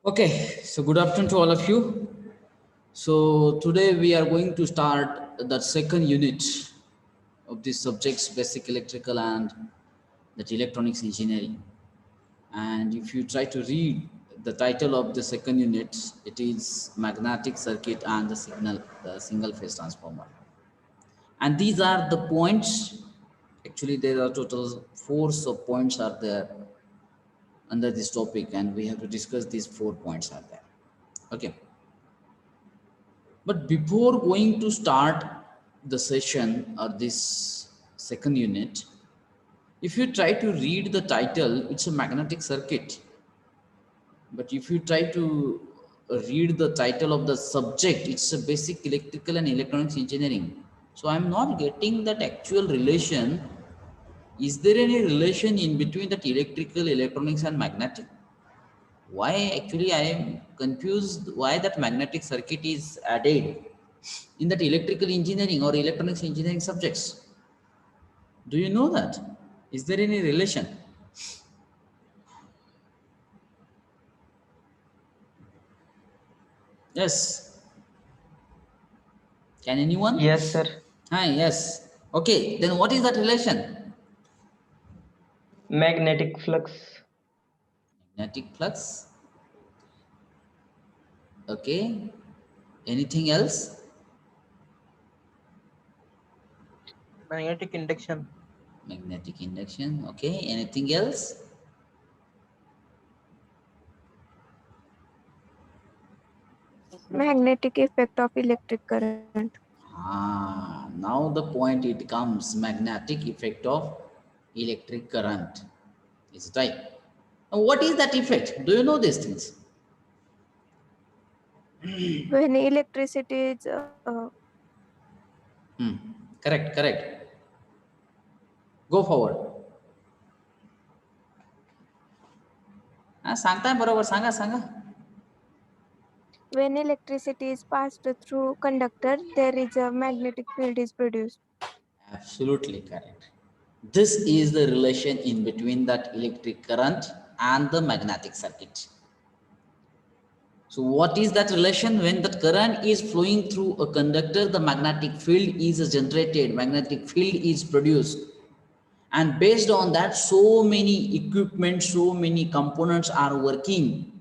Okay, so good afternoon to all of you. So today we are going to start the second unit of this subjects, basic electrical and that electronics engineering. And if you try to read the title of the second unit, it is magnetic circuit and the single phase transformer. And these are the points. Actually, there are total four sub points are there under this topic, and we have to discuss these 4 points are there. Okay. But before going to start the session or this second unit, if you try to read the title, it's a magnetic circuit. But if you try to read the title of the subject, it's a basic electrical and electronics engineering. So I'm not getting that actual relation. Is there any relation in between that electrical, electronics and magnetic? Why actually I am confused why that magnetic circuit is added in that electrical engineering or electronics engineering subjects. Do you know that? Is there any relation? Yes. Can anyone? Yes, sir. Hi, yes. Okay, then what is that relation? Magnetic flux. Magnetic flux. Okay. Anything else? Magnetic induction. Magnetic induction. Okay. Anything else? Magnetic effect of electric current. Now the point it comes, magnetic effect of electric current. Is it right? Now what is that effect? Do you know these things? When electricity is Hmm. Correct, correct. Go forward. सांगताय बरोबर सांगा सांगा. when electricity is passed through conductor, there is a magnetic field is produced. Absolutely correct. This is the relation in between that electric current and the magnetic circuit. So what is that relation? When that current is flowing through a conductor, the magnetic field is generated, magnetic field is produced. And based on that, so many equipment, so many components are working.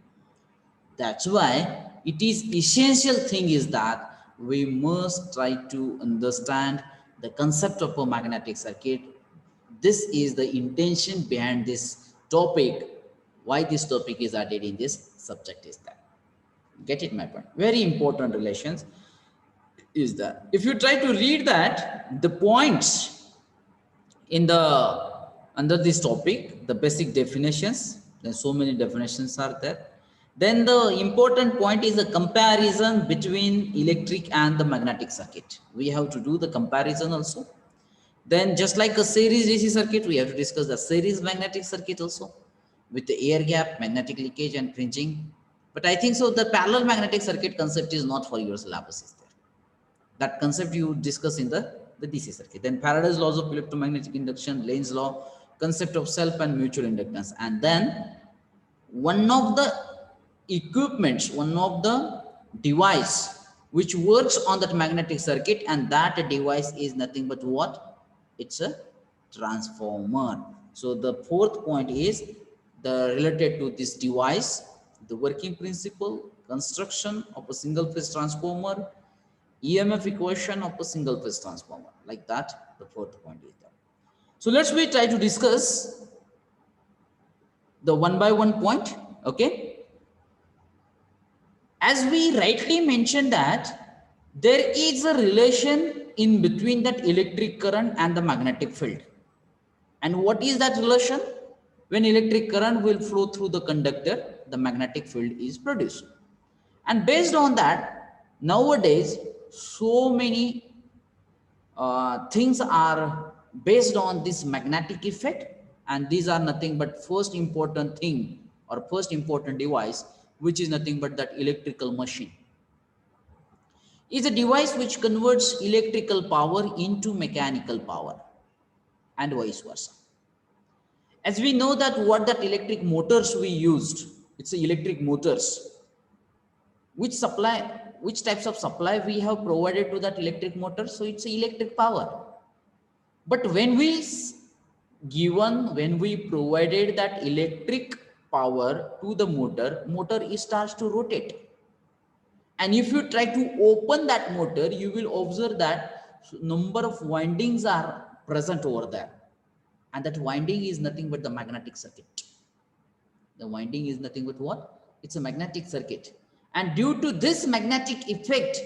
That's why it is essential thing is that we must try to understand the concept of a magnetic circuit. This is the intention behind this topic. Why this topic is added in this subject is that. Get it my point? Very important relations is that. If you try to read that, the points in the under this topic, the basic definitions, then so many definitions are there. Then the important point is the comparison between electric and the magnetic circuit. We have to do the comparison also. Then just like a series DC circuit, we have to discuss the series magnetic circuit also with the air gap, magnetic leakage and fringing. But I think so the parallel magnetic circuit concept is not for your syllabus is there. That concept you discuss in the DC circuit. Then Faraday's laws of electromagnetic induction, Lenz's law, concept of self and mutual inductance. And then one of the equipments, one of the device which works on that magnetic circuit, and that device is nothing but what? It's a transformer. So the fourth point is the related to this device, the working principle, construction of a single phase transformer, EMF equation of a single phase transformer. Like that, the fourth point is that. So let's we try to discuss the one by one point. Okay. As we rightly mentioned that there is a relation in between that electric current and the magnetic field. And what is that relation? When electric current will flow through the conductor, the magnetic field is produced. And based on that, nowadays, so many things are based on this magnetic effect, and these are nothing but first important thing or first important device, which is nothing but that electrical machine is a device which converts electrical power into mechanical power and vice versa. As we know that what that electric motors we used, it's electric motors. which types of supply we have provided to that electric motor? So it's electric power. But when we provided that electric power to the motor it starts to rotate. And if you try to open that motor, you will observe that number of windings are present over there. And that winding is nothing but the magnetic circuit. The winding is nothing but what? It's a magnetic circuit. And due to this magnetic effect,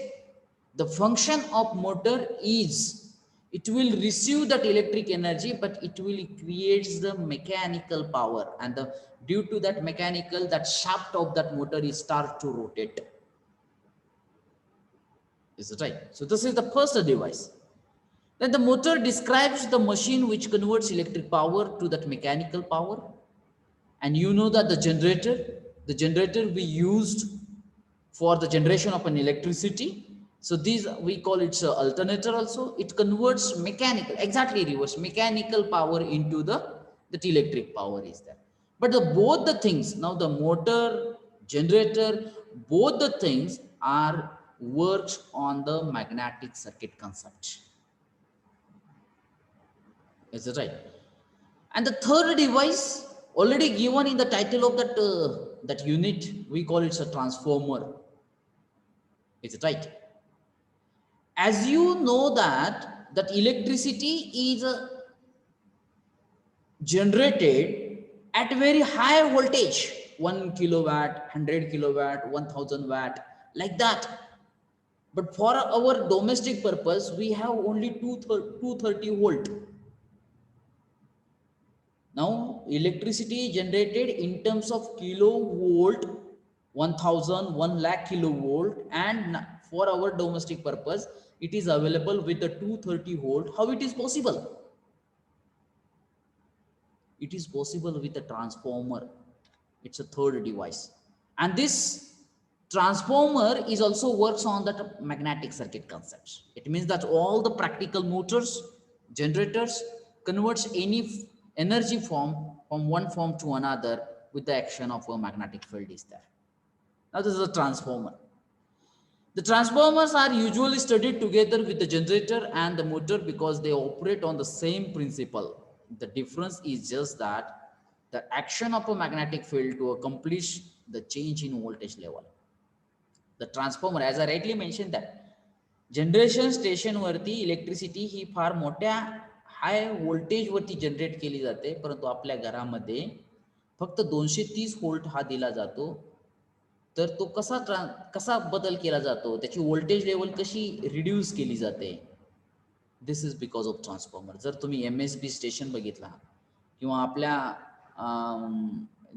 the function of motor is, it will receive that electric energy, but it will creates the mechanical power. And due to that mechanical, that shaft of that motor is start to rotate. Is it right? So this is the first device. Then the motor describes the machine which converts electric power to that mechanical power. And you know that the generator we used for the generation of an electricity. So these we call it alternator also. It converts mechanical, exactly reverse, mechanical power into that electric power is there. But both the things, now the motor, generator, both the things are works on the magnetic circuit concept. Is it right? And the third device already given in the title of that unit, we call it a transformer. Is it right? As you know that electricity is generated at very high voltage, 1 kilowatt, 100 kilowatt, 1000 watt, like that. But for our domestic purpose, we have only 230 volt. Now, electricity generated in terms of kilovolt, 1000, 1 lakh kilovolt, and for our domestic purpose, it is available with the 230 volt. How it is possible? It is possible with a transformer. It's a third device. And this transformer is also works on that magnetic circuit concepts. It means that all the practical motors, generators converts any energy form from one form to another with the action of a magnetic field is there. Now this is a transformer. The transformers are usually studied together with the generator and the motor because they operate on the same principle. The difference is just that the action of a magnetic field to accomplish the change in voltage level. The transformer, as I rightly mentioned, that generation स्टेशनवरती electricity ही फार मोठ्या high व्होल्टेजवरती generate केली जाते, परंतु आपल्या घरामध्ये फक्त 230 व्होल्ट हा दिला जातो. तर तो कसा बदल केला जातो, त्याची व्होल्टेज लेवल कशी रिड्यूस केली जाते? This is because of transformer. जर तुम्ही MSB स्टेशन बघितला किंवा आपल्या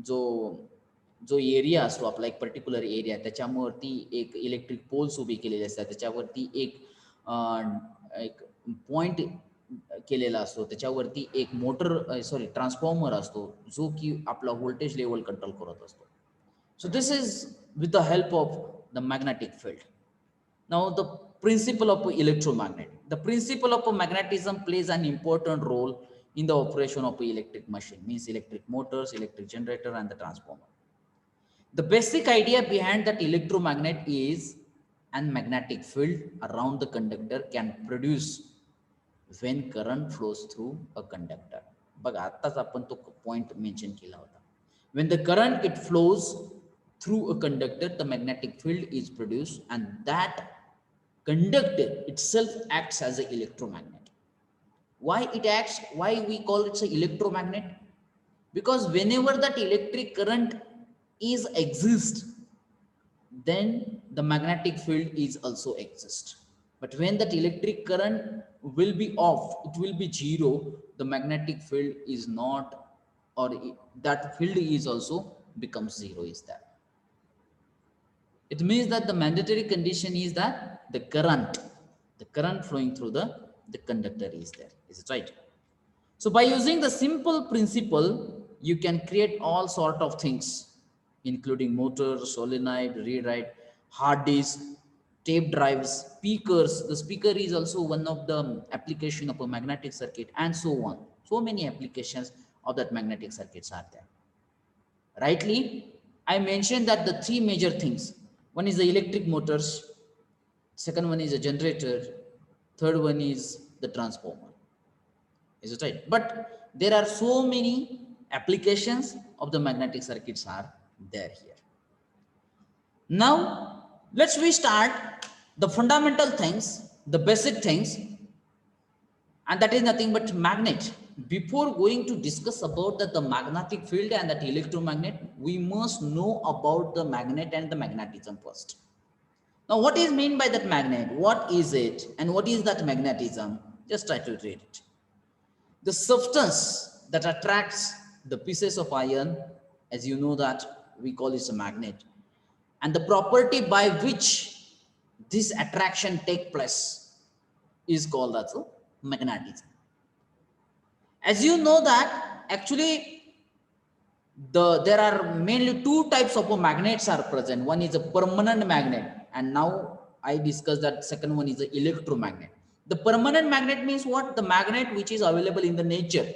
जो एरिया असतो आपला एक पर्टिक्युलर एरिया, त्याच्यावरती एक इलेक्ट्रिक पोल्स उभी केलेले असतात, त्याच्यावरती एक पॉइंट केलेला असतो, त्याच्यावरती एक मोटर ट्रान्सफॉर्मर असतो जो की आपला व्होल्टेज लेवल कंट्रोल करत असतो. So this is with the help of the magnetic field. Now the principle of electromagnet. The principle of magnetism plays an important role in the operation of electric machine, means electric motors, electric generator and the transformer. The basic idea behind that electromagnet is an magnetic field around the conductor can produce when current flows through a conductor. बघा आत्ताच आपण तो point mention केला होता. When the current it flows through a conductor, the magnetic field is produced and that conductor itself acts as an electromagnet. Why it acts? Why we call it an electromagnet? Because whenever that electric current is exist, then the magnetic field is also exist. But when that electric current will be off, it will be zero, the magnetic field is not, or that field is also becomes zero is that. It means that the mandatory condition is that the current flowing through the conductor is there. Is it right? So by using the simple principle, you can create all sort of things, including motors, solenoid, rewrite, hard disk, tape drives, speakers. The speaker is also one of the application of a magnetic circuit and so on. So many applications of that magnetic circuits are there. Rightly, I mentioned that the three major things, One is the electric motors, second one is a generator, third one is the transformer. Is it right? But there are so many applications of the magnetic circuits are there here. Now, let's restart the fundamental things, the basic things, and that is nothing but magnet. Before going to discuss about the magnetic field and that electromagnet, we must know about the magnet and the magnetism first. Now, what is meant by that magnet? What is it? And what is that magnetism? Just try to read it. The substance that attracts the pieces of iron, as you know that we call it a magnet, and the property by which this attraction take place is called as a magnetism. As you know that actually there are mainly two types of magnets are present. One is a permanent magnet, and now I discussed that second one is the electromagnet. The permanent magnet means what? The magnet which is available in the nature.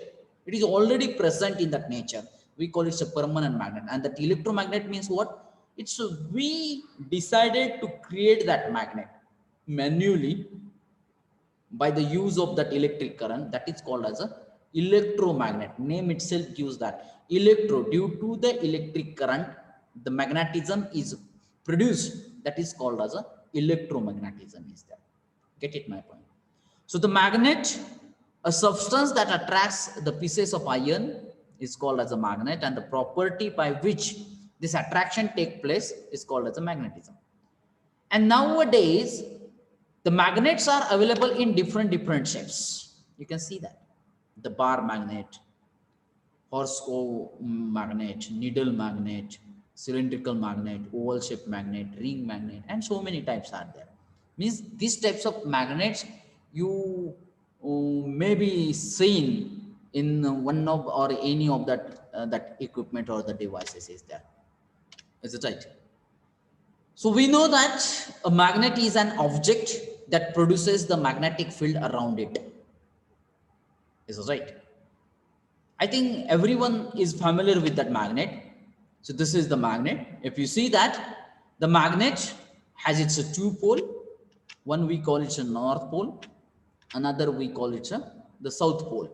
It is already present in that nature. We call it a permanent magnet. And that electromagnet means what? It's we decided to create that magnet manually by the use of that electric current. That is called as a electromagnet. Name itself gives that. Electro, due to the electric current, the magnetism is produced. That is called as a electromagnetism is there. Get it my point? So the magnet, a substance that attracts the pieces of iron, is called as a magnet, and the property by which this attraction take place is called as a magnetism. And nowadays, the magnets are available in different shapes. You can see that. The bar magnet, horse magnet, needle magnet, cylindrical magnet, oval shaped magnet, ring magnet, and so many types are there. Means these types of magnets you may be seen in one of or any of that equipment or the devices is there. Is it right? So we know that a magnet is an object that produces the magnetic field around it. Is it right? I think everyone is familiar with that magnet. So this is the magnet. If you see that the magnet has its two pole. One we call it a north pole, another we call it the south pole.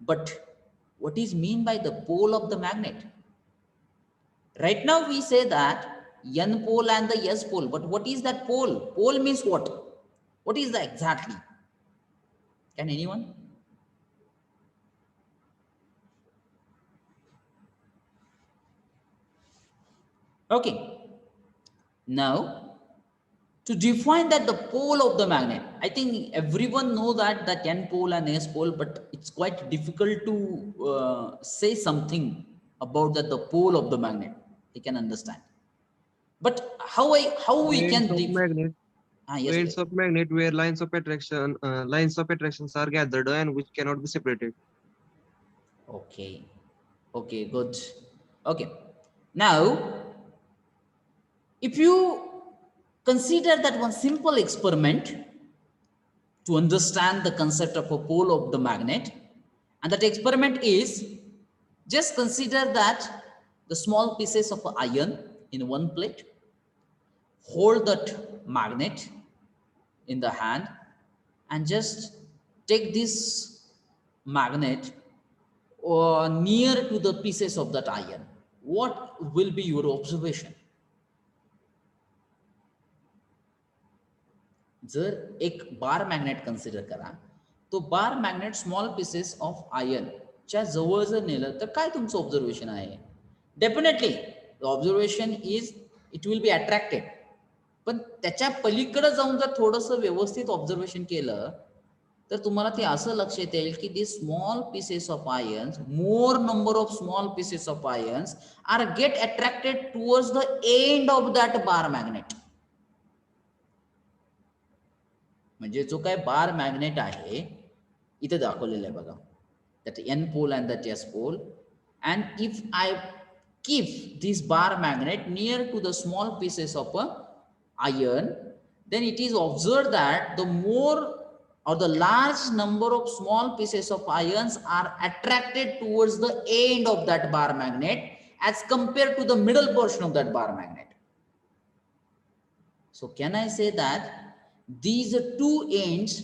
But what is mean by the pole of the magnet? Right now we say that N pole and the S pole, but what is that pole? Pole means what? What is that exactly? Can anyone? Okay. Now, to define that the pole of the magnet, I think everyone know that N pole and S pole, but it's quite difficult to say something about that the pole of the magnet. You can understand. But how we Planes can of magnet, yes, planes please. of magnet where lines of attractions are gathered and which cannot be separated. Okay. Okay, good. Okay. Now, if you consider that one simple experiment to understand the concept of a pole of the magnet, and that experiment is just consider that the small pieces of iron in one plate, hold that magnet in the hand, and just take this magnet or near to the pieces of that iron. What will be your observation? जर एक बार magnet consider करा, तो bar magnet small pieces of iron च्या जवळ जर नेलं तर काय तुमचं ऑब्झर्वेशन आहे? Definitely the observation is it will be attracted. पण त्याच्या पलीकडे जाऊन जर थोडंसं व्यवस्थित ऑब्झर्वेशन केलं तर तुम्हाला ते असं लक्षात येईल की the small pieces of irons, more number of small pieces of irons are get attracted towards the end of that bar magnet. म्हणजे जो काय बार मॅग्नेट आहे इथे दाखवलेलं आहे बघा, that N pole and that S pole, and if I keep this bar magnet near to the small pieces of a iron, then it is observed that the more or the large number of small pieces of irons are attracted towards the end of that bar magnet as compared to the middle portion of that bar magnet. So can I say that these two ends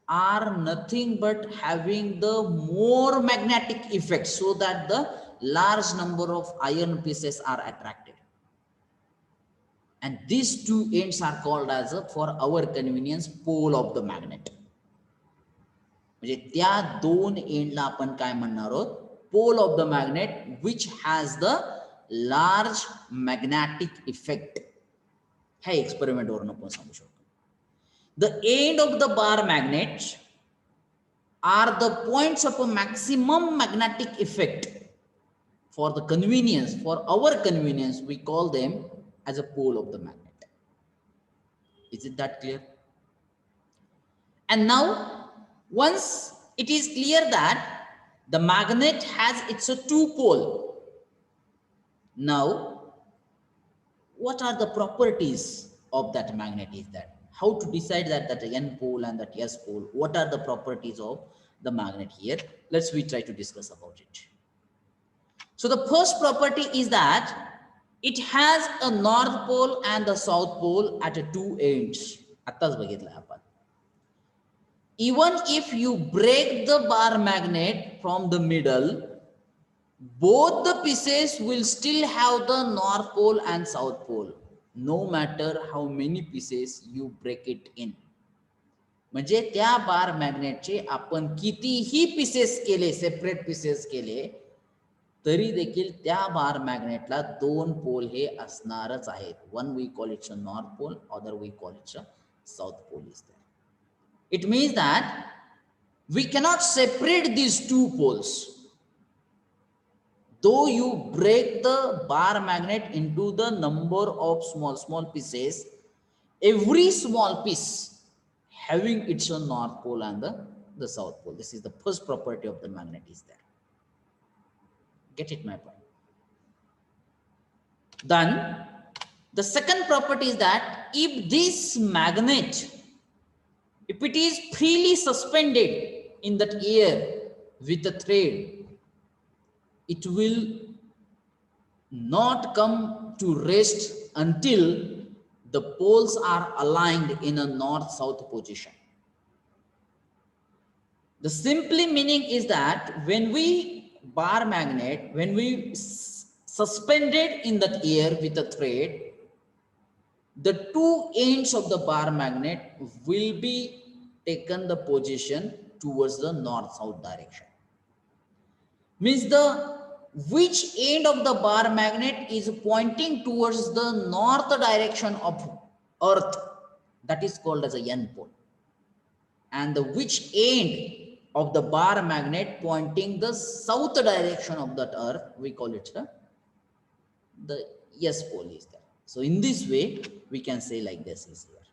are nothing but having the more magnetic effect, so that the large number of iron pieces are attracted. And these two ends are called as for our convenience pole of the magnet. म्हणजे त्या दोन एंडला आपण काय म्हणणार आहोत, pole of the magnet which has the large magnetic effect. ह्या experiment वरून आपण सांगू शकतो. The end of the bar magnet are the points of a maximum magnetic effect. For the convenience, for our convenience, we call them as a pole of the magnet. Is it that clear? And now, once it is clear that the magnet has its two pole, now what are the properties of that magnet? Is that how to decide that n pole and that s pole? What are the properties of the magnet here? Let's we try to discuss about it. So the first property is that it has a north pole and the south pole at two ends. आत्ताच बघितलं आपण. Even if you break the bar magnet from the middle, both the pieces will still have the north pole and south pole, no matter how many pieces you break it in. म्हणजे त्या बार मॅग्नेटचे आपण कितीही pieces केले, separate pieces केले, तरी देखील त्या बार मॅग्नेटला दोन पोल हे असणारच आहेत. One we call it's a north pole, other we call it's a south pole is there. It means that we cannot separate these two poles. Though you break the bar magnet into the number of small pieces, every small piece having its own north pole and the south pole. This is the first property of the magnet is there. Get it my point? Then the second property is that if this magnet, if it is freely suspended in that air with a thread, it will not come to rest until the poles are aligned in a north-south position. The simply meaning is that when we bar magnet, when we suspended in that air with a thread, the two ends of the bar magnet will be taken the position towards the north-south direction. Means the which end of the bar magnet is pointing towards the north direction of earth, that is called as a n pole, and the which end of the bar magnet pointing the south direction of that earth, we call it the yes pole is there. So in this way we can say like this is here.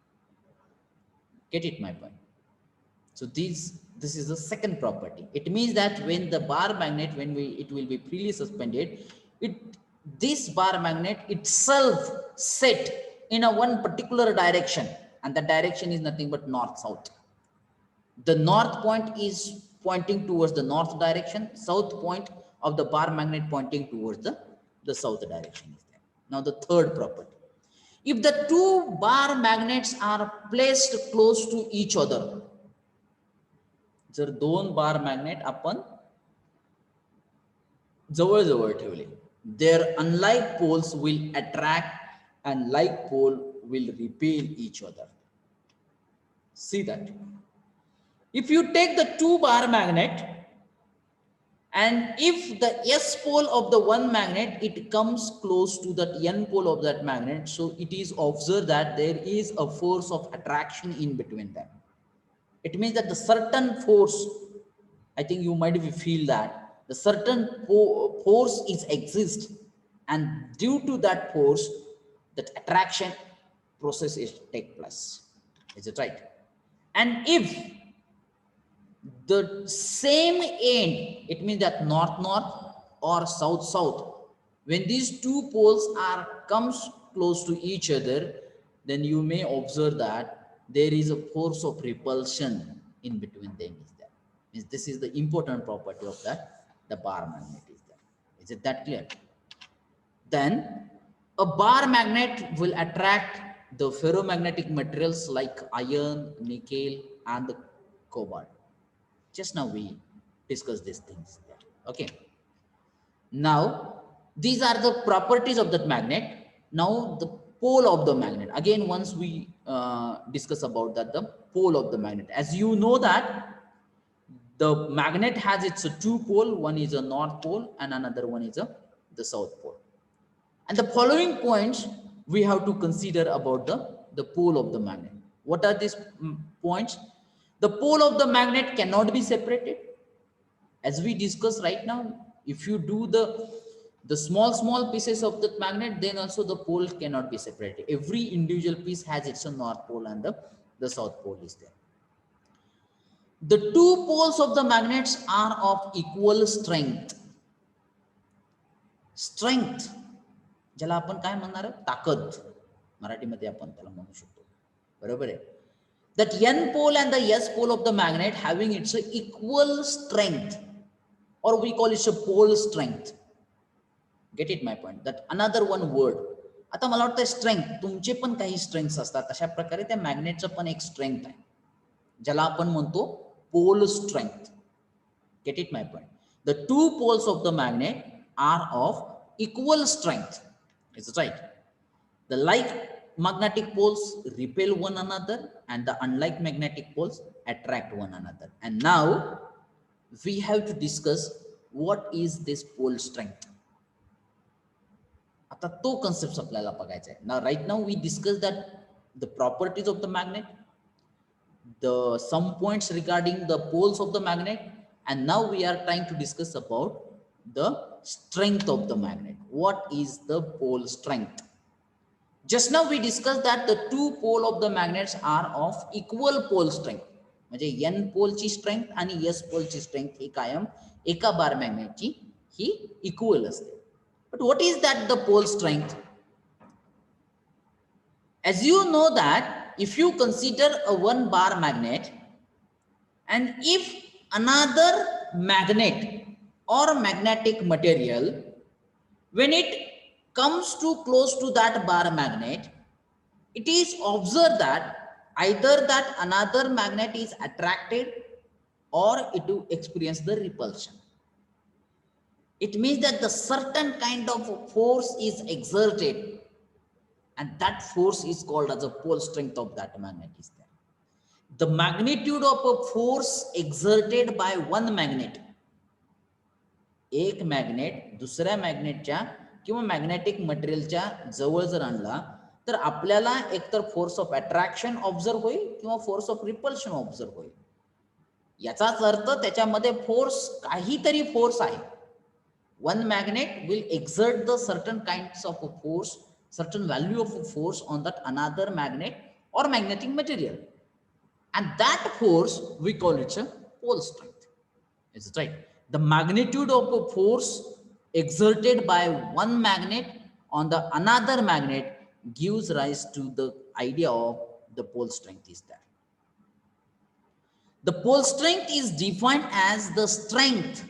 Get it my point? So this is the second property. It means that when the bar magnet, it will be freely suspended, this bar magnet itself set in a one particular direction, and the direction is nothing but north south. The north point is pointing towards the north direction, south point of the bar magnet pointing towards the south direction is there. Now the third property. If the two bar magnets are placed close to each other, जर दोन बार magnet आपण जवळ जवळ ठेवले, their unlike poles will attract and like pole will repel each other. See that? If you take the two bar magnet, and if the S pole of the one magnet, it comes close to that N pole of that magnet, so it is observed that there is a force of attraction in between them. It means that the certain force, I think you might feel that the certain force is exist, and due to that force, that attraction process is take place. Is it right? And if the same end, it means that north or south, when these two poles comes close to each other, then you may observe that there is a force of repulsion in between them is there. Means this is the important property of the bar magnet is there. Is it that clear? Then a bar magnet will attract the ferromagnetic materials like iron, nickel, and the cobalt. Just now we discussed these things there. Okay. Now these are the properties of that magnet. Now the pole of the magnet. Again, once we discuss about that, the pole of the magnet. As you know that the magnet has its two pole. One is a north pole and another one is the south pole. And the following points we have to consider about the pole of the magnet. What are these points? The pole of the magnet cannot be separated. As we discussed right now, if you do the small pieces of the magnet, then also the pole cannot be separated. Every individual piece has its own north pole and the south pole is there. The two poles of the magnets are of equal strength. Strength ज्याला आपण काय म्हणणार, ताकद मराठीमध्ये आपण त्याला म्हणू शकतो. बरोबर आहे. That n pole and the s pole of the magnet having its equal strength, or we call it a pole strength. Get it my point? That another one word. आता मला वाटतं स्ट्रेंथ, तुमचे पण काही स्ट्रेंथ्स असतात, तशा प्रकारे त्या मॅग्नेटचं पण एक स्ट्रेंथ आहे ज्याला आपण म्हणतो pole strength. Get it my point? The two poles of the magnet are of equal strength. Is it right? The like magnetic poles repel one another and the unlike magnetic poles attract one another. And now we have to discuss what is this pole strength. आता तो concepts आपल्याला बघायचा आहे. Now right now we discussed that the properties of the magnet, some points regarding the poles of the magnet, and now we are trying to discuss about the strength of the magnet. What is the pole strength? Just now we discussed that the two pole of the magnets are of equal pole strength. म्हणजे n pole ची strength आणि s pole ची strength ही कायम एका बार magnet ची ही equal असते. But what is that the pole strength? As you know that if you consider a one bar magnet, and if another magnet or magnetic material, when it comes too close to that bar magnet, it is observed that either that another magnet is attracted or it will experience the repulsion. It means that the certain kind of force is exerted, and that force is called as a pole strength of that magnet is there. The magnitude of a force exerted by one magnet, एक magnet दुसऱ्या मॅग्नेटच्या किंवा magnetic मटेरियलच्या जवळ जर आणला तर आपल्याला एकतर force of attraction observe होईल किंवा फोर्स ऑफ रिपल्शन ऑब्झर्व होईल. याचाच अर्थ त्याच्यामध्ये फोर्स, काहीतरी फोर्स आहे. One magnet will exert the certain kinds of force, certain value of force on that another magnet or magnetic material, and that force we call it a pole strength. Is it right? The magnitude of a force exerted by one magnet on the another magnet gives rise to the idea of the pole strength is there. The pole strength is defined as the strength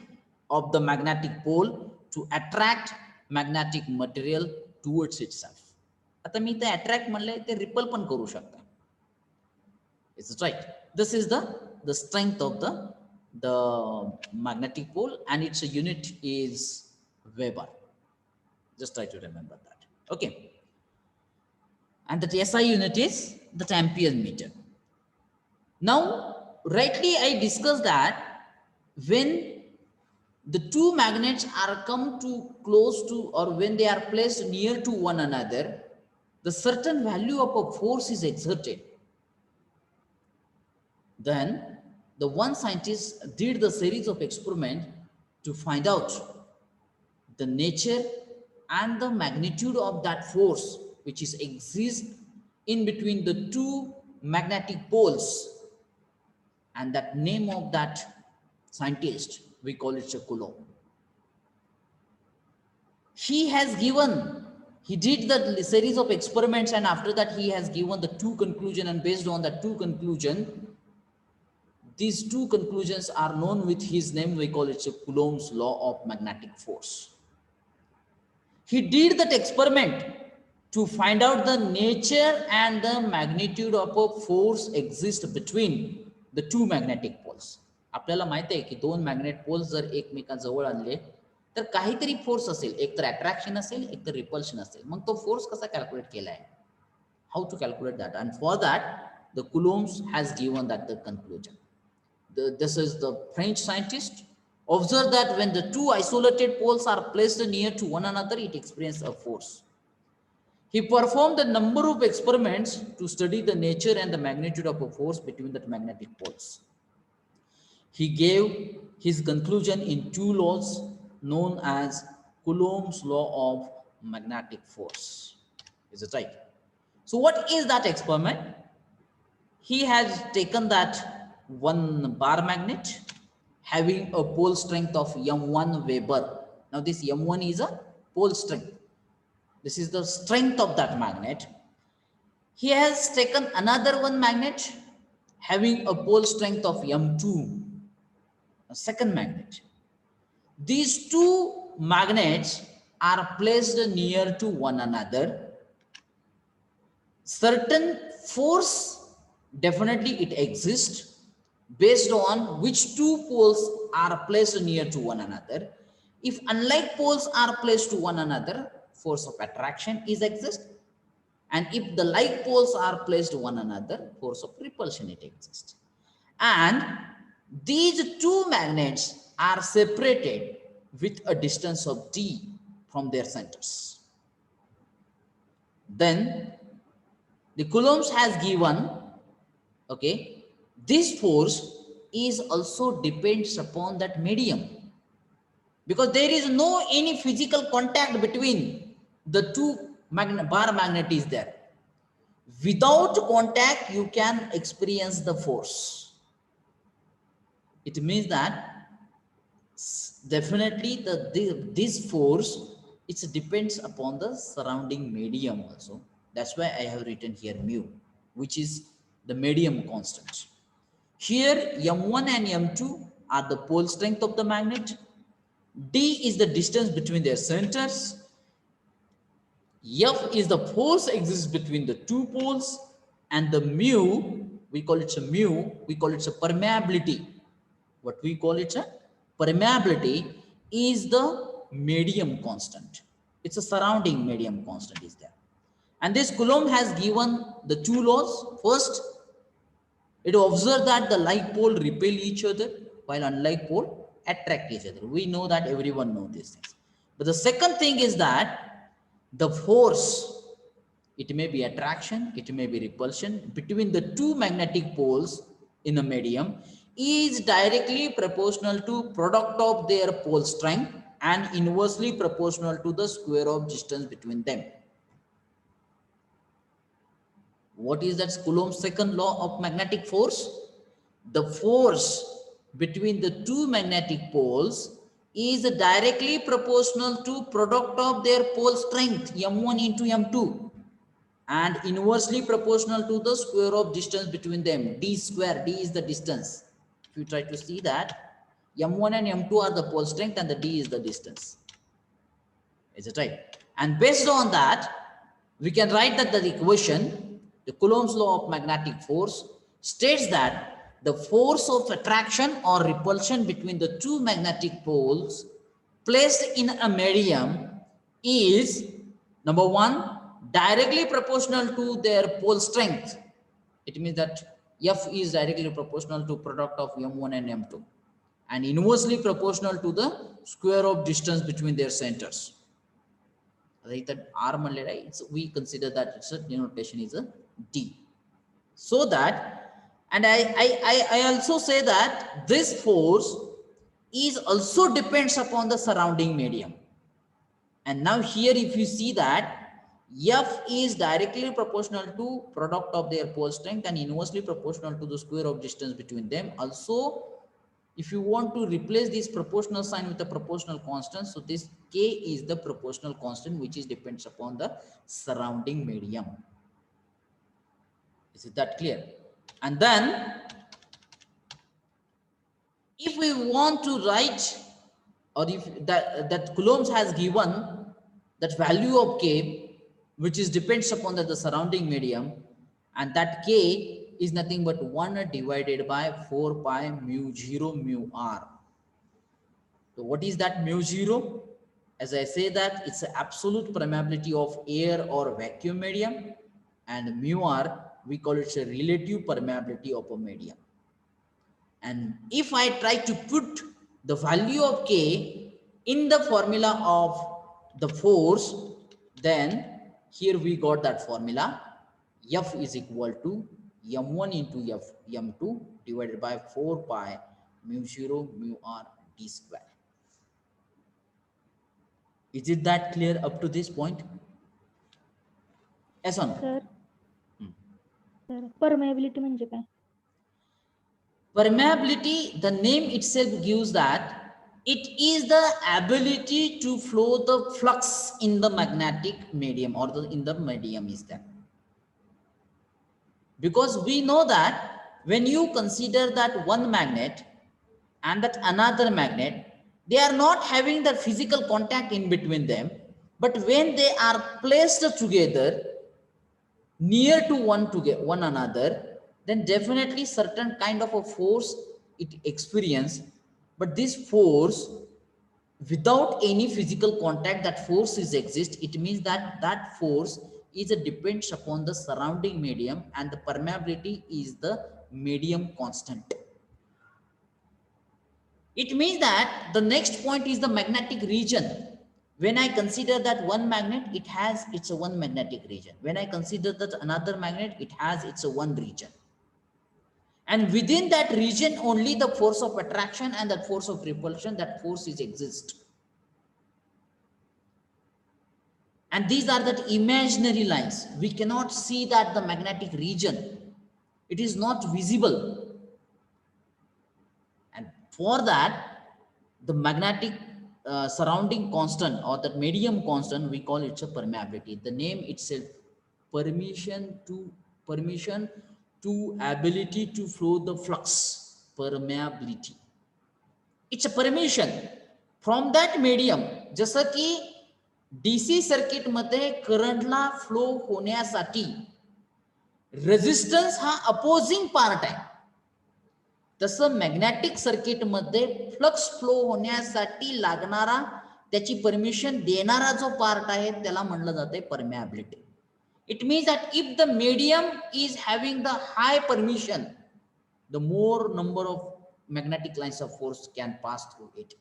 of the magnetic pole to attract magnetic material towards itself. आता मी ते attract म्हणले ते ripple पण करू शकता. Is it right? This is the strength of the magnetic pole, and its unit is Weber. Just try to remember that. Okay. And the SI unit is the ampere meter. Now, rightly I discussed that when the two magnets are come too close to, or when they are placed near to one another, the certain value of a force is exerted. Then the one scientist did the series of experiments to find out the nature and the magnitude of that force which is exists in between the two magnetic poles, and that name of that scientist, we call it Coulomb. He did the series of experiments, and after that he has given the two conclusions, and based on the two conclusions, these two conclusions are known with his name. We call it Coulomb's law of magnetic force. He did that experiment to find out the nature and the magnitude of a force exist between the two magnetic poles. आपल्याला माहिती आहे की दोन magnet poles जर एकमेकांजवळ आणले तर काहीतरी force असेल, एक तर अट्रॅक्शन असेल, एक तर रिपल्शन असेल. मग तो फोर्स कसा कॅल्क्युलेट केला आहे? How to calculate that? And for that, the Coulomb's has given that the conclusion. This is the French scientist. Observe that when the two isolated poles are placed near to one another, it experiences a force. He performed a number of experiments to study the nature and the magnitude of a force between the magnetic poles. He gave his conclusion in two laws known as Coulomb's law of magnetic force. Is it right? So what is that experiment? He has taken that one bar magnet having a pole strength of m1 Weber. Now this m1 is a pole strength. This is the strength of that magnet. He has taken another one magnet having a pole strength of m2, a second magnet. These two magnets are placed near to one another. Certain force definitely it exists based on which two poles are placed near to one another. If unlike poles are placed to one another, force of attraction is exist, and if the like poles are placed to one another, force of repulsion it exists. And these two magnets are separated with a distance of d from their centers. Then the Coulomb's has given, okay, this force is also depends upon that medium, because there is no any physical contact between the two bar magnet is there. Without contact, you can experience the force. It means that definitely this force, it depends upon the surrounding medium also. That's why I have written here mu, which is the medium constant. Here m1 and m2 are the pole strength of the magnet. D is the distance between their centers. F is the force exists between the two poles, and the mu, we call it a mu, we call it a permeability. What we call it a permeability is the medium constant. It's a surrounding medium constant is there. And this Coulomb has given the two laws. First, it observed that the like pole repel each other while unlike pole attract each other. We know that, everyone knows these things. But the second thing is that the force, it may be attraction, it may be repulsion between the two magnetic poles in a medium, is directly proportional to product of their pole strength and inversely proportional to the square of distance between them. What is that Coulomb's second law of magnetic force? The force between the two magnetic poles is directly proportional to product of their pole strength m1 into m2 and inversely proportional to the square of distance between them, d square. D is the distance. If you try to see that, m1 and m2 are the pole strength and the d is the distance. Is it right? And based on that, we can write that the equation, the Coulomb's law of magnetic force, states that the force of attraction or repulsion between the two magnetic poles placed in a medium is, number one, directly proportional to their pole strength. It means that F is directly proportional to product of m1 and m2 and inversely proportional to the square of distance between their centers. Right, that R we consider that its denotation is a D. So that, and I also say that this force is also depends upon the surrounding medium. And now here if you see that F is directly proportional to product of their pole strength and inversely proportional to the square of distance between them. Also, if you want to replace this proportional sign with a proportional constant, so this K is the proportional constant which is depends upon the surrounding medium. Is that clear? And then if we want to write, or if that Coulomb's has given that value of K, which is depends upon the surrounding medium, and that K is nothing but 1 divided by 4 pi mu 0 mu r. So what is that mu 0? As I say that it's the absolute permeability of air or vacuum medium, and mu r we call it a relative permeability of a medium. And if I try to put the value of K in the formula of the force, then here we got that formula. F is equal to m1 into F m2 divided by 4 pi mu 0 mu r d square. Is it that clear up to this point? Yes or no? Sir sir permeability म्हणजे काय? Permeability, the name itself gives that it is the ability to flow the flux in the magnetic medium, or in the medium is that. Because we know that when you consider that one magnet and that another magnet, they are not having the physical contact in between them, but when they are placed together near to one another, then definitely certain kind of a force it experience. But this force, without any physical contact, that force is exist. It means that that force is depends upon the surrounding medium, and the permeability is the medium constant. It means that the next point is the magnetic region. When I consider that one magnet, it has its one magnetic region. When I consider that another magnet, it has its one region. And within that region, only the force of attraction and the force of repulsion, that force is exist. And these are the imaginary lines. We cannot see that the magnetic region. It is not visible. And for that, the magnetic surrounding constant, or that medium constant, we call it a permeability. The name itself, permission to ability to flow the flux, permeability. It's a permission from that medium. जसं की DC circuit मध्ये करंटला flow होण्यासाठी resistance हा opposing part आहे, तसं magnetic circuit मध्ये flux flow होण्यासाठी लागणारा, त्याची परमिशन देणारा जो पार्ट आहे त्याला म्हणलं जाते permeability. It means that if the medium is having the high permission, the more number of magnetic lines of force can pass through it.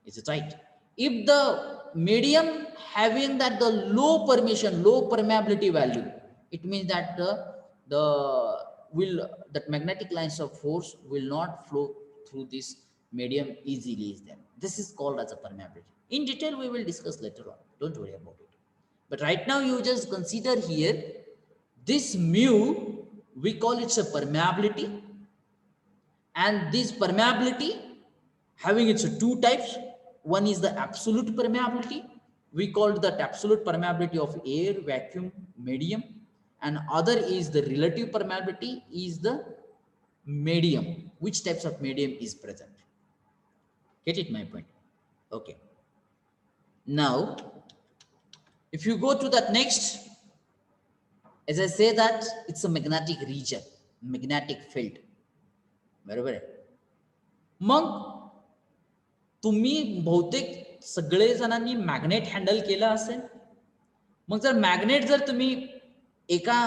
Is it right? If the medium having that the low permission, low permeability value, it means that that magnetic lines of force will not flow through this medium easily. This is called as a permeability. In detail, we will discuss later on. Don't worry about it. But right now, you just consider here this mu, we call it a permeability, and this permeability having its two types. One is the absolute permeability. We called that absolute permeability of air, vacuum, medium, and other is the relative permeability, is the medium. Which types of medium is present? Get it my point? Okay. Now, if you go to that next, as I say that it's a magnetic region, magnetic field. बरोबर आहे. मग तुम्ही बहुतेक सगळे जणांनी magnet handle केलं असेल. मग जर magnet जर तुम्ही एका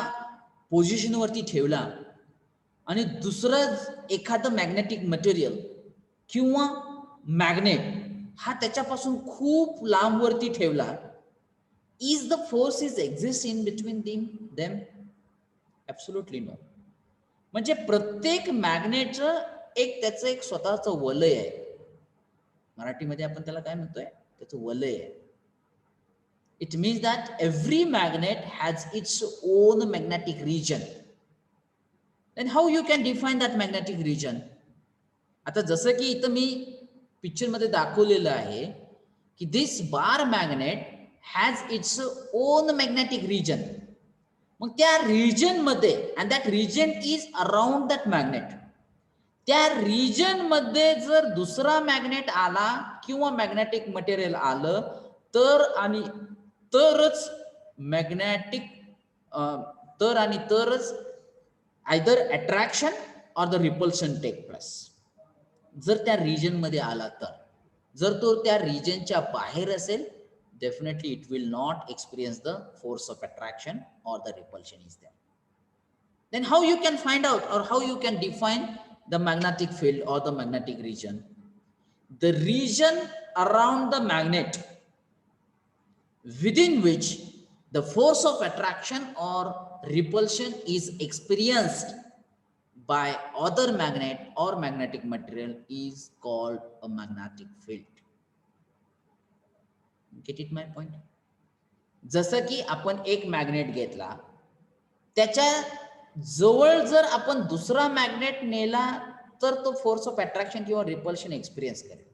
पोझिशन वरती ठेवला आणि दुसरं एखादं मॅग्नेटिक मटेरियल किंवा मॅग्नेट हा त्याच्यापासून खूप लांब वरती ठेवला, is the forces exist in between them? Absolutely no. म्हणजे प्रत्येक मॅग्नेटचं त्याचं एक स्वतःचं वलय आहे. मराठीमध्ये आपण त्याला काय म्हणतोय, त्याचं वलय आहे. It means that every magnet has its own magnetic region. Then how you can define that magnetic region? आता जसं की इथं मी पिक्चर मध्ये दाखवलेलं आहे की this bar magnet has its own magnetic region. मग त्या region मध्ये, and that region is around that magnet, त्या region मध्ये जर दुसरा मॅग्नेट आला किंवा मॅग्नेटिक मटेरियल आलं तर आणि तरच मॅग्नेटिक तर आणि तरच either attraction or the repulsion take place. जर त्या रिजन मध्ये आला तर, जर तो त्या रिजनच्या बाहेर असेल, definitely it will not experience the force of attraction or the repulsion is there. Then how you can find out or how you can define the magnetic field or the magnetic region? The region around the magnet within which the force of attraction or repulsion is experienced by other magnet or magnetic material is called a magnetic field. Get it my point? जसं की आपण एक magnet घेतला, त्याच्या जवळ जर आपण दुसरा मॅग्नेट नेला तर तो फोर्स ऑफ अट्रॅक्शन किंवा रिपल्शन एक्सपिरियन्स करेल.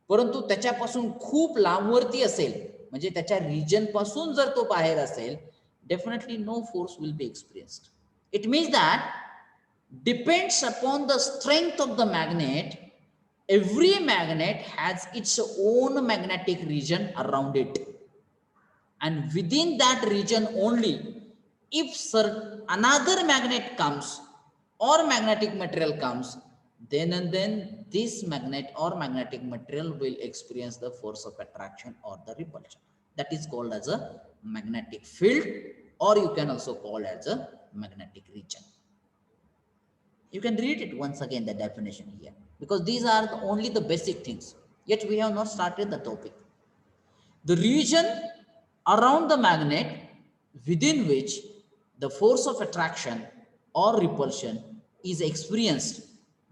परंतु त्याच्यापासून खूप लांबवरती असेल, म्हणजे त्याच्या रिजन पासून जर तो बाहेर असेल, definitely no force will be experienced. It means that depends upon the strength of the magnet. Every magnet has its own magnetic region around it, and within that region only, if another magnet comes or magnetic material comes, then and then this magnet or magnetic material will experience the force of attraction or the repulsion. That is called as a magnetic field, or you can also call as a magnetic region. You can read it once again, the definition here, because these are only the basic things. Yet we have not started the topic. The region around the magnet within which the force of attraction or repulsion is experienced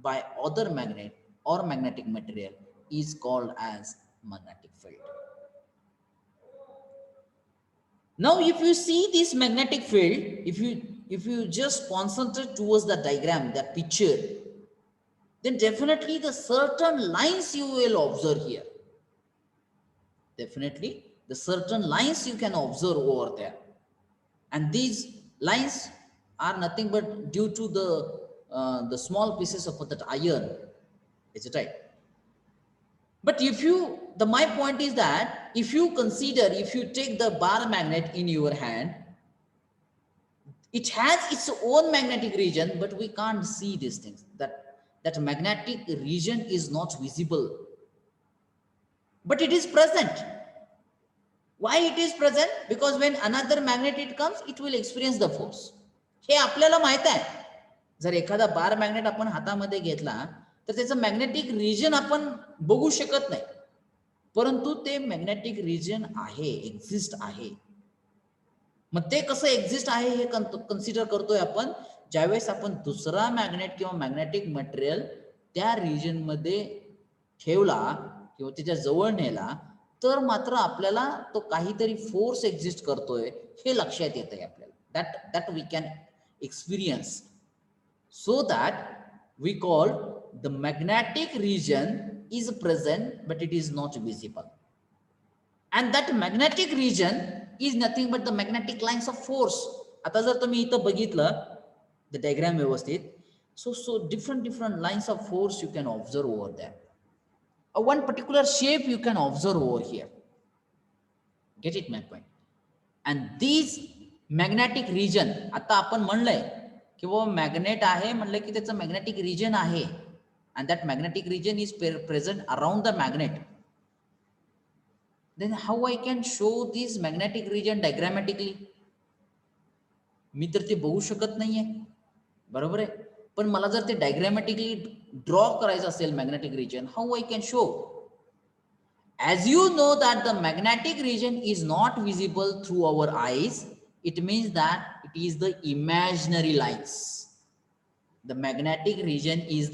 by other magnet or magnetic material is called as magnetic field. Now, if you see this magnetic field, if you just concentrate towards the diagram, that picture, then definitely the certain lines you will observe here. Definitely the certain lines you can observe over there. And these lines are nothing but due to the small pieces of that iron. Is it right? But my point is that if you take the bar magnet in your hand, it has its own magnetic region, but we can't see these things. That magnetic region is not visible, but it is present. Why it is present? Because when another magnet comes, it will experience the force. हे आपल्याला माहित आहे. जर एखादा बार magnet आपण हातामध्ये घेतला तर त्याचं मॅग्नेटिक रिजन आपण बघू शकत नाही, परंतु ते मॅग्नेटिक रिजन आहे, एक्झिस्ट आहे. मग ते कसं एक्झिस्ट आहे हे कन्सिडर करतोय आपण ज्यावेळेस आपण दुसरा मॅग्नेट किंवा मॅग्नेटिक मटेरियल त्या रिजन मध्ये ठेवला किंवा त्याच्या जवळ नेला, तर मात्र आपल्याला तो काहीतरी फोर्स एक्झिस्ट करतोय हे लक्षात येतंय आपल्याला. That we can experience. So that we call the magnetic region is present but it is not visible. And that magnetic region is nothing but the magnetic lines of force. आता जर तुम्ही इथं बघितलं the diagram व्यवस्थित, so different lines of force you can observe over there. One particular shape you can observe over here. Get it my point? And these magnetic region, आता आपण म्हणलंय की वो मॅग्नेट आहे, म्हणलं की त्याचं मॅग्नेटिक रिजन आहे, and that magnetic region is present around the magnet. Then how I can show this magnetic region diagrammatically? मी तर ते बघू शकत नाहीये, बरोबर आहे. पण मला जर ते डायग्रामॅटिकली ड्रॉ करायचं असेल magnetic region, how I can show? As you know that the magnetic region is not visible through our eyes, it means that it is the imaginary lines. The magnetic region is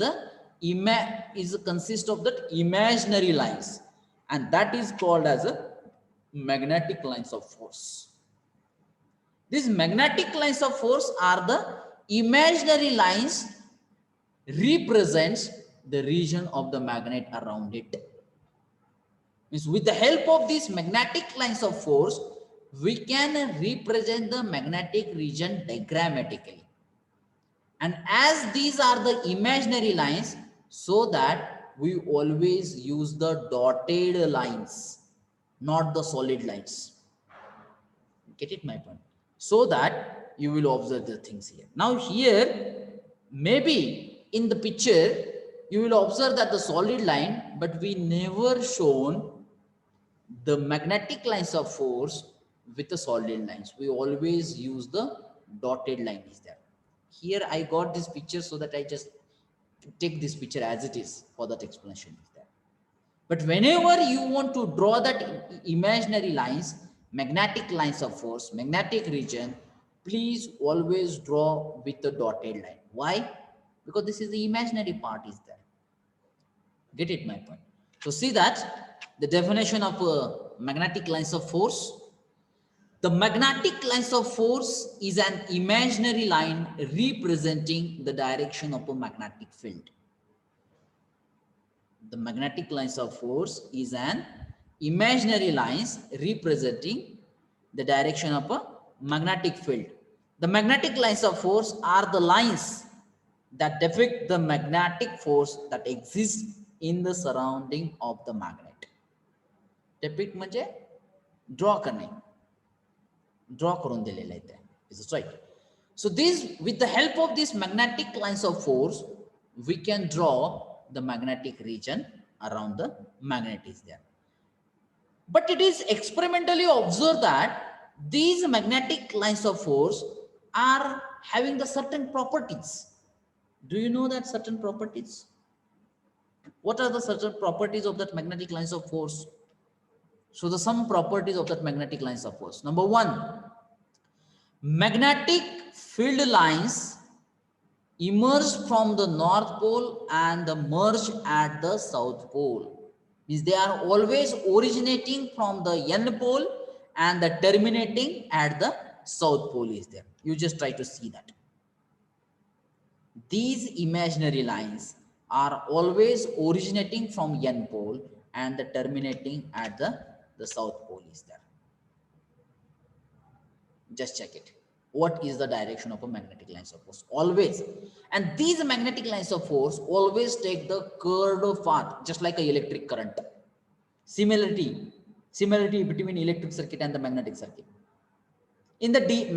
consists of that imaginary lines, and that is called as a magnetic lines of force. These magnetic lines of force are the imaginary lines represents the region of the magnet around it. Means with the help of these magnetic lines of force, we can represent the magnetic region diagrammatically. And as these are the imaginary lines, so that we always use the dotted lines, not the solid lines. Get it my point? So that you will observe the things here. Now here, maybe in the picture, you will observe that the solid line, but we never shown the magnetic lines of force with the solid lines. We always use the dotted line is there. Here I got this picture so that I just take this picture as it is for that explanation is there. But whenever you want to draw that imaginary lines, magnetic lines of force, magnetic region, please always draw with the dotted line. Why? Because this is the imaginary part is there. Get it my point? So see that the definition of magnetic lines of force. The magnetic lines of force is an imaginary line representing the direction of a magnetic field. The magnetic lines of force is an imaginary lines representing the direction of a magnetic field. The magnetic lines of force are the lines that depict the magnetic force that exists in the surrounding of the magnet. Depict म्हणजे draw करणे, draw करून दिलेले आहे. Is it right? So these, with the help of these magnetic lines of force, we can draw the magnetic region around the magnet is there. But it is experimentally observed that these magnetic lines of force are having the certain properties. Do you know that certain properties? What are the certain properties of that magnetic lines of force? So the some properties of that magnetic lines of force. Number one, magnetic field lines emerge from the North Pole and merge at the South Pole. Means they are always originating from the N pole and the terminating at the South Pole is there. You just try to see that. These imaginary lines are always originating from N pole and the terminating at the South Pole is there. Just check it. What is the direction of a magnetic lines of force? Always. And these magnetic lines of force always take the curved path, just like an electric current. Similarity between electric circuit and the magnetic circuit. In the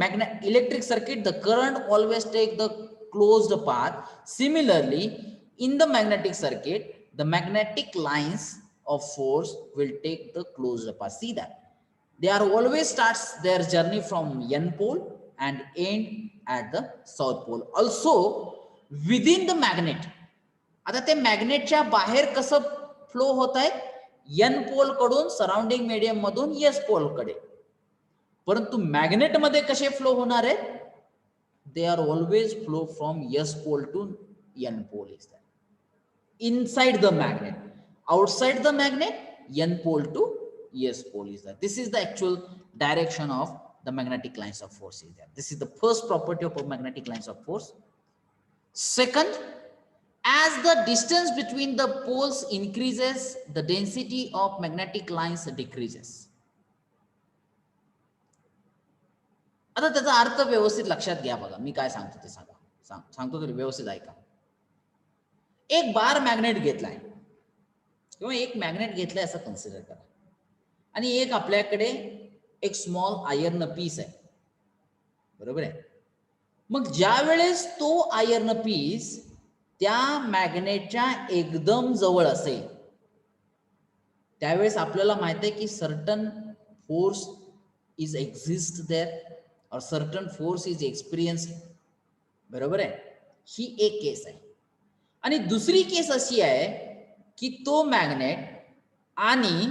electric circuit, the current always take the closed path. Similarly, in the magnetic circuit, the magnetic lines of force will take the closed path. See that? They are always starts their journey from N pole and end at the South Pole. Also, within the magnet, आता ते मॅग्नेटच्या बाहेर कसं flow होत आहेत, N पोल कडून surrounding medium मधून S पोल कडे. परंतु मॅग्नेट मध्ये कसे फ्लो होणार आहेत? They are always flow from S pole to N pole is that. Inside the magnet, outside the magnet, N pole to S pole is that. This is the actual direction of the magnetic lines of force is there. This is the first property of magnetic lines of force. Second, as the distance between the poles increases, the density of magnetic lines decreases. आता त्याचा अर्थ व्यवस्थित लक्षात घ्या बघा, मी काय सांगतो ते सांगतो तरी व्यवस्थित ऐका. एक बार मॅग्नेट घेतलाय किंवा एक मॅग्नेट घेतलाय असं कन्सिडर करा, आणि एक आपल्याकडे एक स्मॉल आयर्न पीस आहे, बरोबर आहे. मग ज्या वेळेस तो आयर्न पीस त्या मॅग्नेटच्या एकदम जवळ असेल त्यावेळेस आपल्याला माहित आहे की certain force is exist there और सर्टन फोर्स इज एक्सपिरियन्स, बरोबर आहे. ही एक केस आहे. आणि दुसरी केस अशी आहे की तो मॅग्नेट आणि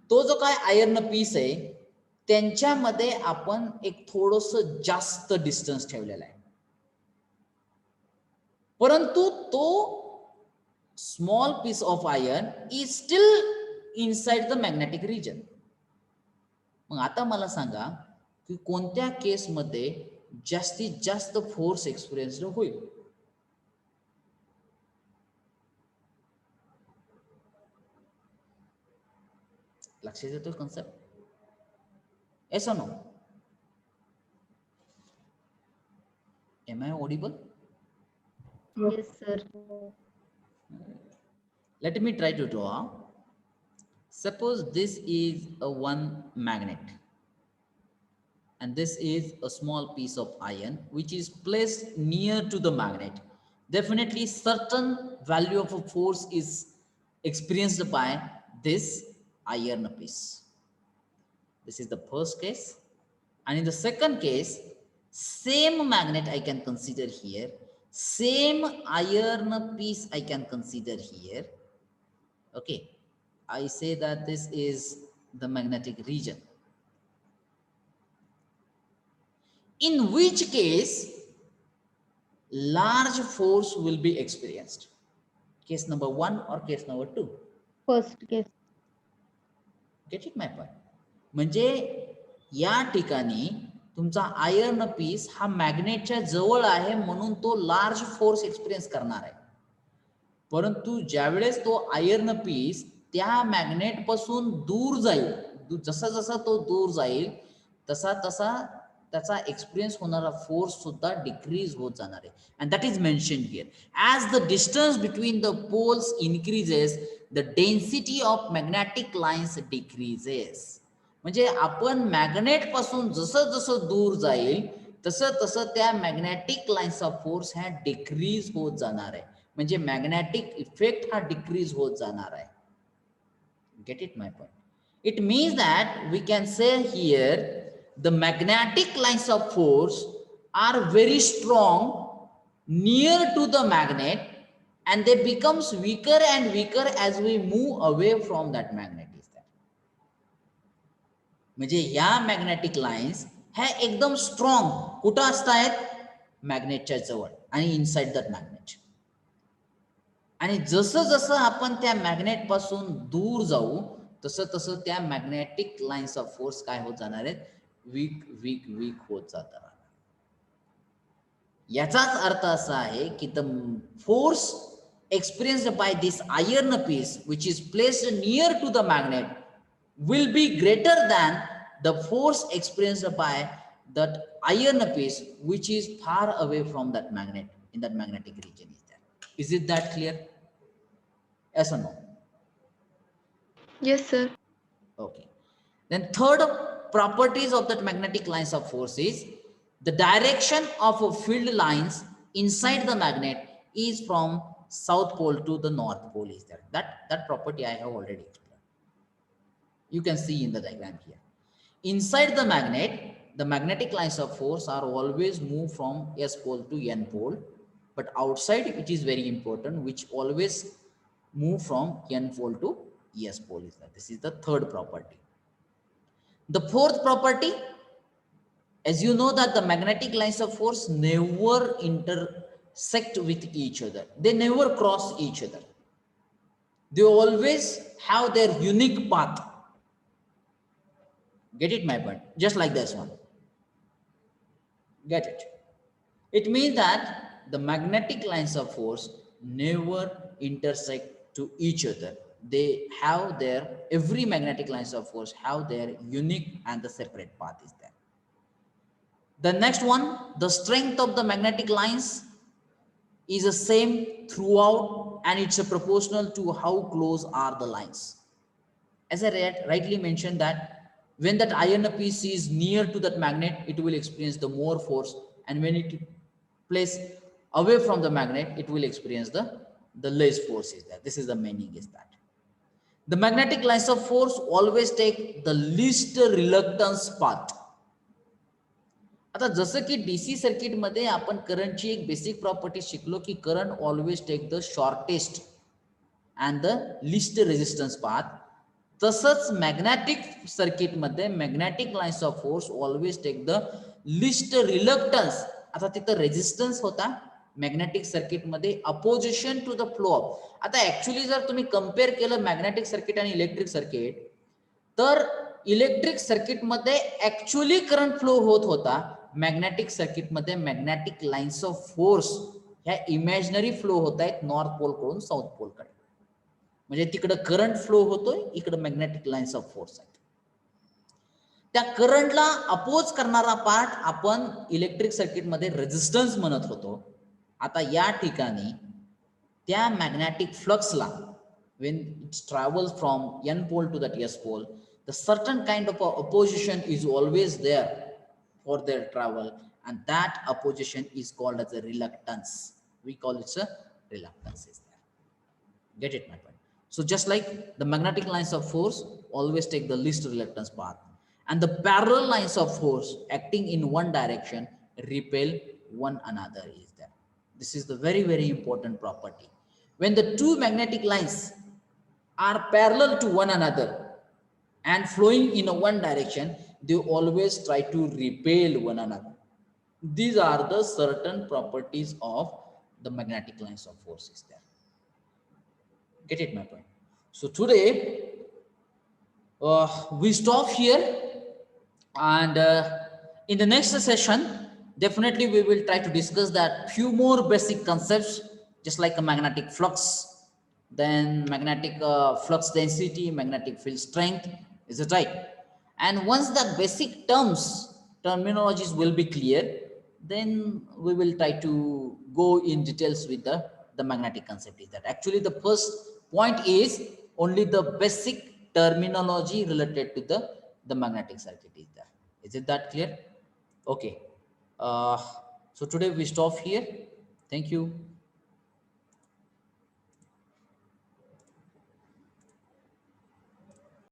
तो जो काय आयर्न पीस आहे त्यांच्यामध्ये आपण एक थोडंसं जास्त डिस्टन्स ठेवलेला आहे, परंतु तो small piece of iron is still inside the magnetic region. मग आता मला सांगा की कोणत्या केसमध्ये जास्तीत जास्त फोर्स एक्सपिरियन्स होईल? लक्षात येतो concept? Yes or no? Am I audible? Yes, sir. Let me try to draw. Suppose this is a one magnet and this is a small piece of iron which is placed near to the magnet. Definitely certain value of a force is experienced by this iron piece. This is the first case. And in the second case, same magnet I can consider here, same iron piece I can consider here. Okay, I say that this is the magnetic region. In which case, large force will be experienced. Case number 1 or case number 2? First case. Get it my point? म्हणजे या ठिकाणी तुमचा iron piece हा मॅग्नेटच्या जवळ आहे म्हणून तो large force experience करणार आहे. परंतु ज्यावेळेस तो आयर्न पीस त्या मॅग्नेट पासून दूर जाईल, जसा जसा तो दूर जाईल तसा तसा त्याचा एक्सपिरियन्स होणारा फोर्स सुद्धा डिक्रीज होत जाणार आहे. And that is mentioned here. As the distance between the poles increases, the density of magnetic lines decreases. म्हणजे आपण मॅग्नेट पासून जसं जसं दूर जाईल तसं तसं त्या मॅग्नेटिक लाईन्स ऑफ फोर्स ह्या डिक्रीज होत जाणार आहे. म्हणजे मॅग्नेटिक इफेक्ट हा डिक्रीज होत जाणार आहे. Get it my point? It means that we can say here the magnetic lines of force are very strong near to the magnet and they becomes weaker and weaker as we move away from that magnet. Is that म्हणजे या magnetic lines ह्या एकदम strong कुठं असतायत? मॅग्नेटच्या जवळ आणि inside that magnet. आणि जसं जसं आपण त्या मॅग्नेट पासून दूर जाऊ तसं तसं त्या मॅग्नेटिक लाईन्स ऑफ फोर्स काय होत जाणार आहेत? वीक वीक वीक होत जातात. याचाच अर्थ असा आहे की the force experienced by this iron piece which is placed near to the magnet will be greater than the force experienced by that iron piece which is far away from that magnet in that magnetic region. Is it that clear? Yes or no? Yes, sir. Okay. Then third properties of that magnetic lines of force is the direction of a field lines inside the magnet is from south pole to the north pole. Is there that property I have already explained. You can see in the diagram here. Inside the magnet, the magnetic lines of force are always moved from S pole to N pole, but outside it is very important, which always move from N pole to S pole. Is that this is the third property. The fourth property, as you know that the magnetic lines of force never intersect with each other. They never cross each other. They always have their unique path. Get it my point? Just like this one. Get it? It means that the magnetic lines of force never intersect to each other. They have their, every magnetic lines of force have their unique and the separate path is there. The next one, the strength of the magnetic lines is the same throughout and it's proportional to how close are the lines. As I rightly mentioned that when that iron piece is near to that magnet, it will experience the more force, and when it places away from the magnet, it will experience the less force is there. This is the meaning is that. The magnetic lines of force always take the least reluctance path. आता जसं की DC circuit मध्ये आपण करंटची एक basic property शिकलो की current always take the shortest and the least resistance path, तसंच मॅग्नेटिक सर्किट मध्ये magnetic lines of force always take the least reluctance. आता तिथं रेजिस्टन्स होता मॅग्नेटिक सर्किट मध्ये opposition to the flow of. आता actually जर तुम्ही कम्पेअर केलं मॅग्नेटिक सर्किट आणि इलेक्ट्रिक सर्किट, तर इलेक्ट्रिक सर्किट मध्ये ऍक्च्युली करंट फ्लो होत होता, मॅग्नेटिक सर्किट मध्ये मॅग्नेटिक लाईन्स ऑफ फोर्स ह्या इमॅजिनरी फ्लो होत आहेत नॉर्थ पोल कडून साऊथ पोल कडे. म्हणजे तिकडे करंट फ्लो होतोय, इकडे मॅग्नेटिक लाईन्स ऑफ फोर्स आहेत. त्या करंटला अपोज करणारा पार्ट आपण इलेक्ट्रिक सर्किट मध्ये रेजिस्टन्स म्हणत होतो. आता या ठिकाणी त्या magnetic फ्लक्सला when it travels from N pole to that S pole, the certain kind of opposition is always there for their travel, and that opposition is called as a reluctance. We call it a reluctance is there. Get it, my friend? So just like the magnetic lines of force always take the least reluctance path, and the parallel lines of force acting in one direction repel one another is there. This is the very, very important property. When the two magnetic lines are parallel to one another and flowing in a one direction, they always try to repel one another. These are the certain properties of the magnetic lines of forces there. Get it, my point? So today we stop here, and in the next session definitely we will try to discuss that few more basic concepts, just like a magnetic flux, then magnetic flux density, magnetic field strength. Is it right? And once that basic terminologies will be clear, then we will try to go in details with the magnetic concept. Is that actually the first point is only the basic terminology related to the magnetic circuit is there. Is it that clear? Okay. So today we stop here. Thank you.